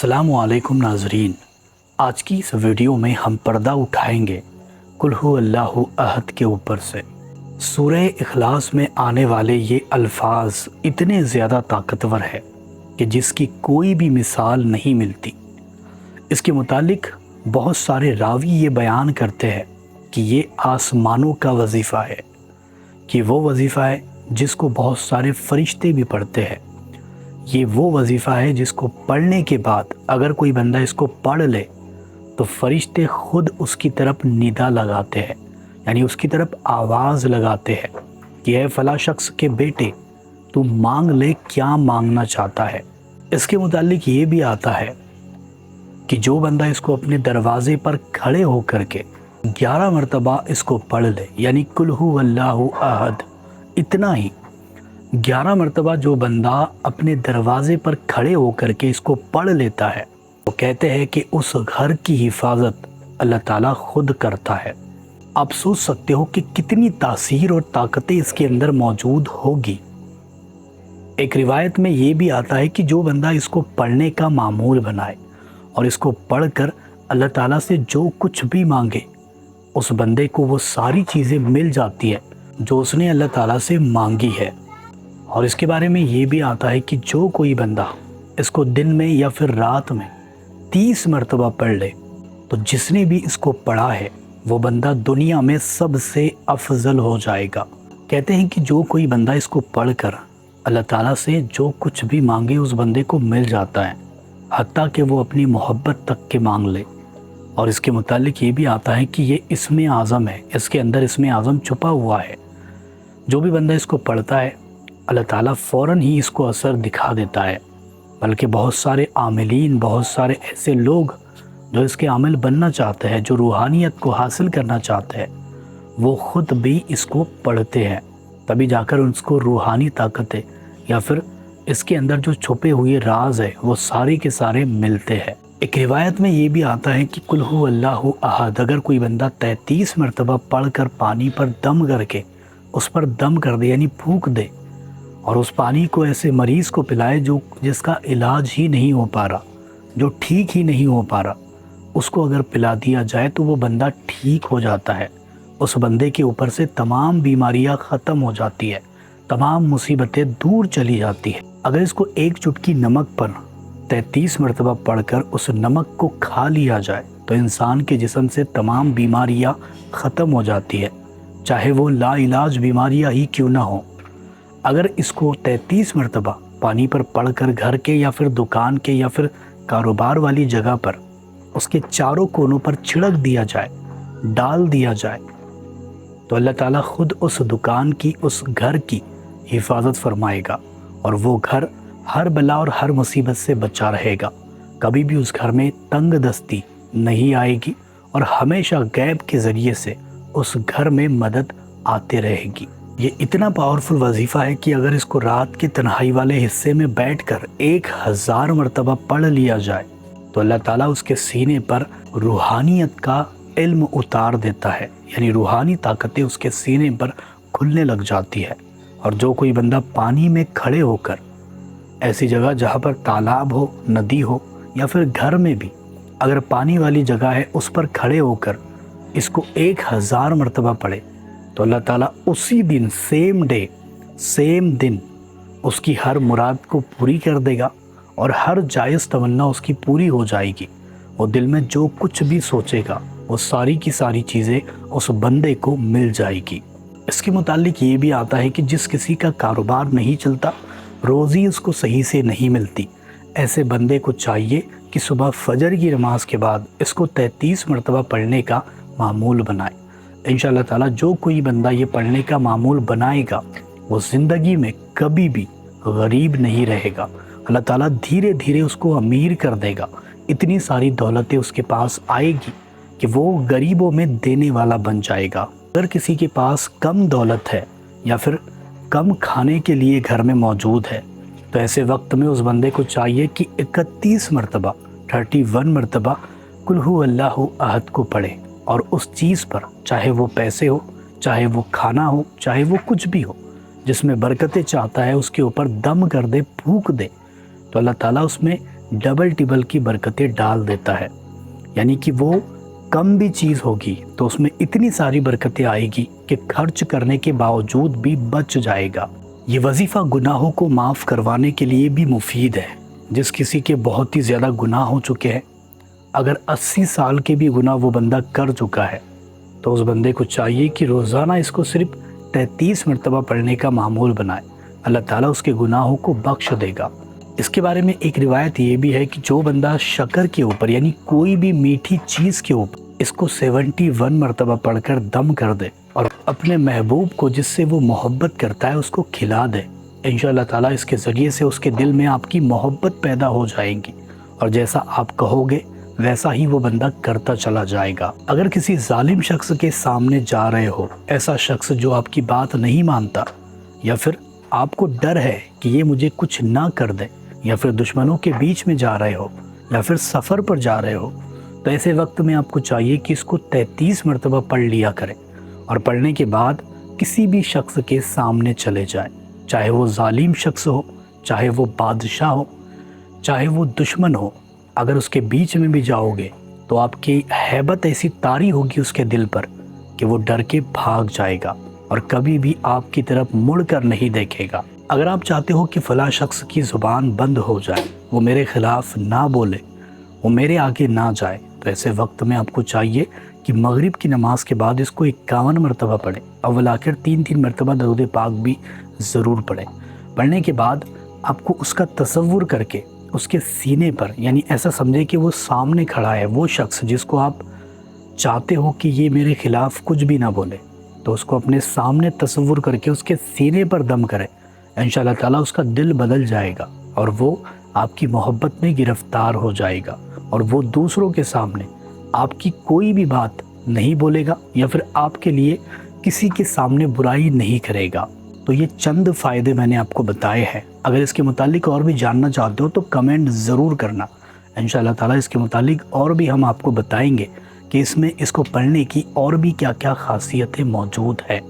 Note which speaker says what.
Speaker 1: अस्सलाम वालेकुम नाज़रीन। आज की इस वीडियो में हम पर्दा उठाएंगे कुल हु अल्लाहु अहद के ऊपर से। सूरह इखलास में आने वाले ये अल्फाज इतने ज़्यादा ताकतवर है कि जिसकी कोई भी मिसाल नहीं मिलती। इसके मुतालिक बहुत सारे रावी ये बयान करते हैं कि ये आसमानों का वजीफ़ा है, कि वो वजीफ़ा है जिसको बहुत सारे फरिश्ते भी पढ़ते हैं। ये वो वजीफ़ा है जिसको पढ़ने के बाद अगर कोई बंदा इसको पढ़ ले तो फरिश्ते खुद उसकी तरफ निदा लगाते हैं, यानी उसकी तरफ आवाज़ लगाते हैं कि है फ़ला शख्स के बेटे तू मांग ले क्या मांगना चाहता है। इसके मुतालिक ये भी आता है कि जो बंदा इसको अपने दरवाज़े पर खड़े होकर के 11 मरतबा इसको पढ़ ले, यानी कुल हु अल्लाहु अहद, इतना ही 11 मरतबा जो बंदा अपने दरवाज़े पर खड़े होकर के इसको पढ़ लेता है, वो कहते हैं कि उस घर की हिफाजत अल्लाह ताला खुद करता है। आप सोच सकते हो कि कितनी तासीर और ताकतें इसके अंदर मौजूद होगी। एक रिवायत में ये भी आता है कि जो बंदा इसको पढ़ने का मामूल बनाए और इसको पढ़कर अल्लाह ताला से जो कुछ भी मांगे उस बंदे को वो सारी चीज़ें मिल जाती है जो उसने अल्लाह ताला से मांगी है। और इसके बारे में ये भी आता है कि जो कोई बंदा इसको दिन में या फिर रात में 30 मरतबा पढ़ ले तो जिसने भी इसको पढ़ा है वो बंदा दुनिया में सबसे अफजल हो जाएगा। कहते हैं कि जो कोई बंदा इसको पढ़कर अल्लाह ताला से जो कुछ भी मांगे उस बंदे को मिल जाता है, हत्ता कि वो अपनी मोहब्बत तक के मांग ले। और इसके मुतालिक ये भी आता है कि ये इसमें आज़म है, इसके अंदर इसमें आज़म छुपा हुआ है। जो भी बंदा इसको पढ़ता है अल्लाह ताला फ़ौरन ही इसको असर दिखा देता है। बल्कि बहुत सारे आमिलीन, बहुत सारे ऐसे लोग जो इसके आमिल बनना चाहते हैं, जो रूहानियत को हासिल करना चाहते हैं, वो ख़ुद भी इसको पढ़ते हैं, तभी जाकर उसको रूहानी ताकतें या फिर इसके अंदर जो छुपे हुए राज है वो सारे के सारे मिलते हैं। एक रिवायत में ये भी आता है कि कुल हु अल्लाहु अहद अगर कोई बंदा 33 मरतबा पढ़ कर पानी पर दम करके उस पर दम कर दे, यानी फूंक दे, और उस पानी को ऐसे मरीज़ को पिलाए जिसका इलाज ही नहीं हो पा रहा, जो ठीक ही नहीं हो पा रहा, उसको अगर पिला दिया जाए तो वो बंदा ठीक हो जाता है। उस बंदे के ऊपर से तमाम बीमारियां ख़त्म हो जाती है, तमाम मुसीबतें दूर चली जाती है। अगर इसको एक चुटकी नमक पर 33 मरतबा पढ़कर उस नमक को खा लिया जाए तो इंसान के जिस्म से तमाम बीमारियाँ ख़त्म हो जाती है, चाहे वो लाइलाज बीमारियाँ ही क्यों ना हो। अगर इसको 33 मरतबा पानी पर पढ़कर घर के या फिर दुकान के या फिर कारोबार वाली जगह पर उसके चारों कोनों पर छिड़क दिया जाए, डाल दिया जाए, तो अल्लाह ताला खुद उस दुकान की, उस घर की हिफाजत फरमाएगा और वो घर हर बला और हर मुसीबत से बचा रहेगा। कभी भी उस घर में तंग दस्ती नहीं आएगी और हमेशा गैब के ज़रिए से उस घर में मदद आते रहेगी। ये इतना पावरफुल वजीफ़ा है कि अगर इसको रात की तन्हाई वाले हिस्से में बैठकर 1000 मरतबा पढ़ लिया जाए तो अल्लाह ताला उसके सीने पर रूहानियत का इल्म उतार देता है, यानी रूहानी ताकतें उसके सीने पर खुलने लग जाती है। और जो कोई बंदा पानी में खड़े होकर ऐसी जगह जहाँ पर तालाब हो, नदी हो या फिर घर में भी अगर पानी वाली जगह है उस पर खड़े होकर इसको 1000 मरतबा पढ़े तो अल्लाह ताला उसी दिन सेम दिन उसकी हर मुराद को पूरी कर देगा और हर जायज़ तमन्ना उसकी पूरी हो जाएगी। वो दिल में जो कुछ भी सोचेगा वो सारी की सारी चीज़ें उस बंदे को मिल जाएगी। इसके मुतालिक ये भी आता है कि जिस किसी का कारोबार नहीं चलता, रोज़ी उसको सही से नहीं मिलती, ऐसे बंदे को चाहिए कि सुबह फजर की नमाज के बाद इसको 33 मरतबा पढ़ने का मामूल बनाए। इंशाअल्लाह ताला जो कोई बंदा ये पढ़ने का मामूल बनाएगा वो ज़िंदगी में कभी भी गरीब नहीं रहेगा। अल्लाह ताला धीरे धीरे उसको अमीर कर देगा, इतनी सारी दौलतें उसके पास आएगी कि वो गरीबों में देने वाला बन जाएगा। अगर किसी के पास कम दौलत है या फिर कम खाने के लिए घर में मौजूद है तो ऐसे वक्त में उस बंदे को चाहिए कि 31 मरतबा 31 मरतबा कुल हु अल्लाहु अहद को पढ़े और उस चीज़ पर, चाहे वो पैसे हो, चाहे वो खाना हो, चाहे वो कुछ भी हो, जिसमें बरकतें चाहता है उसके ऊपर दम कर दे, फूंक दे, तो अल्लाह ताला उसमें ڈبل ٹبل کی برکتیں ڈال دیتا ہے، یعنی کہ وہ کم بھی چیز ہوگی تو اس میں اتنی ساری برکتیں آئے گی کہ خرچ کرنے کے باوجود بھی بچ جائے گا۔ یہ وظیفہ گناہوں کو معاف کروانے کے لیے بھی مفید ہے۔ جس کسی کے بہت ہی زیادہ گناہ ہو چکے ہیں، اگر 80 سال کے بھی گناہ وہ بندہ کر چکا ہے تو اس بندے کو چاہیے کہ روزانہ اس کو صرف 33 مرتبہ پڑھنے کا معمول بنائے، اللہ تعالیٰ اس کے گناہوں کو بخش دے گا۔ اس کے بارے میں ایک روایت یہ بھی ہے کہ جو بندہ شکر کے اوپر یعنی کوئی بھی میٹھی چیز کے اوپر اس کو 71 مرتبہ پڑھ کر دم کر دے اور اپنے محبوب کو جس سے وہ محبت کرتا ہے اس کو کھلا دے، انشاءاللہ تعالیٰ اس کے ذریعے سے اس کے دل میں آپ کی محبت پیدا ہو جائے گی، اور جیسا آپ کہو گے ویسا ہی وہ بندہ کرتا چلا جائے گا۔ اگر کسی ظالم شخص کے سامنے جا رہے ہو، ایسا شخص جو آپ کی بات نہیں مانتا، یا پھر آپ کو ڈر ہے کہ یہ مجھے کچھ نہ کر دے، یا پھر دشمنوں کے بیچ میں جا رہے ہو، یا پھر سفر پر جا رہے ہو، تو ایسے وقت میں آپ کو چاہیے کہ اس کو 33 مرتبہ پڑھ لیا کریں، اور پڑھنے کے بعد کسی بھی شخص کے سامنے چلے جائیں، چاہے وہ ظالم شخص ہو، چاہے وہ بادشاہ ہو، چاہے وہ دشمن ہو، اگر اس کے بیچ میں بھی جاؤ گے تو آپ کی ہیبت ایسی طاری ہوگی اس کے دل پر کہ وہ ڈر کے بھاگ جائے گا اور کبھی بھی آپ کی طرف مڑ کر نہیں دیکھے گا۔ اگر آپ چاہتے ہو کہ فلاں شخص کی زبان بند ہو جائے، وہ میرے خلاف نہ بولے، وہ میرے آگے نہ جائے، تو ایسے وقت میں آپ کو چاہیے کہ مغرب کی نماز کے بعد اس کو 51 مرتبہ پڑھیں، اول آخر 3 مرتبہ درود پاک بھی ضرور پڑھیں۔ پڑھنے کے بعد آپ کو اس کا تصور کر کے اس کے سینے پر، یعنی ایسا سمجھے کہ وہ سامنے کھڑا ہے، وہ شخص جس کو آپ چاہتے ہو کہ یہ میرے خلاف کچھ بھی نہ بولے، تو اس کو اپنے سامنے تصور کر کے اس کے سینے پر دم کرے، انشاءاللہ تعالیٰ اس کا دل بدل جائے گا اور وہ آپ کی محبت میں گرفتار ہو جائے گا، اور وہ دوسروں کے سامنے آپ کی کوئی بھی بات نہیں بولے گا یا پھر آپ کے لیے کسی کے سامنے برائی نہیں کرے گا۔ تو یہ چند فائدے میں نے آپ کو بتائے ہیں، اگر اس کے متعلق اور بھی جاننا چاہتے ہو تو کمنٹ ضرور کرنا، انشاءاللہ تعالیٰ اس کے متعلق اور بھی ہم آپ کو بتائیں گے کہ اس میں اس کو پڑھنے کی اور بھی کیا کیا خاصیتیں موجود ہیں۔